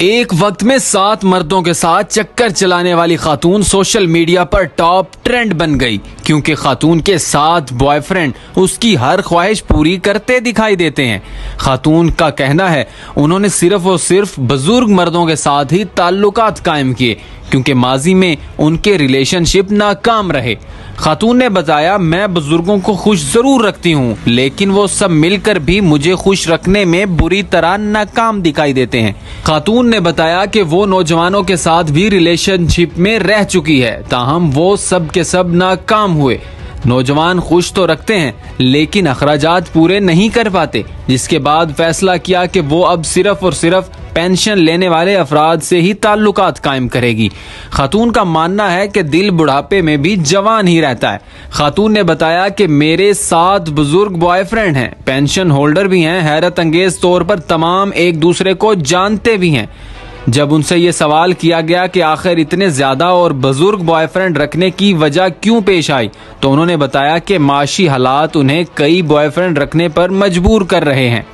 एक वक्त में 7 मर्दों के साथ चक्कर चलाने वाली खातून सोशल मीडिया पर टॉप ट्रेंड बन गई, क्योंकि खातून के 7 बॉयफ्रेंड उसकी हर ख्वाहिश पूरी करते दिखाई देते हैं। खातून का कहना है उन्होंने सिर्फ और सिर्फ बुजुर्ग मर्दों के साथ ही ताल्लुकात कायम किए, क्योंकि माजी में उनके रिलेशनशिप नाकाम रहे। खातून ने बताया, मैं बुजुर्गों को खुश जरूर रखती हूँ, लेकिन वो सब मिलकर भी मुझे खुश रखने में बुरी तरह नाकाम दिखाई देते हैं। खातून ने बताया कि वो नौजवानों के साथ भी रिलेशनशिप में रह चुकी है, ताहम वो सब के सब नाकाम हुए। नौजवान खुश तो रखते हैं लेकिन अखराजात पूरे नहीं कर पाते, जिसके बाद फैसला किया कि वो अब सिर्फ और सिर्फ पेंशन लेने वाले अफराद से ही ताल्लुकात कायम करेगी। खातून का मानना है कि दिल बुढ़ापे में भी जवान ही रहता है। खातून ने बताया कि मेरे 7 बुजुर्ग बॉयफ्रेंड हैं, पेंशन होल्डर भी हैं, हैरत अंगेज तौर पर तमाम एक दूसरे को जानते भी हैं। जब उनसे ये सवाल किया गया कि आखिर इतने ज्यादा और बुजुर्ग बॉयफ्रेंड रखने की वजह क्यों पेश आई, तो उन्होंने बताया कि माशी हालात उन्हें कई बॉयफ्रेंड रखने पर मजबूर कर रहे हैं।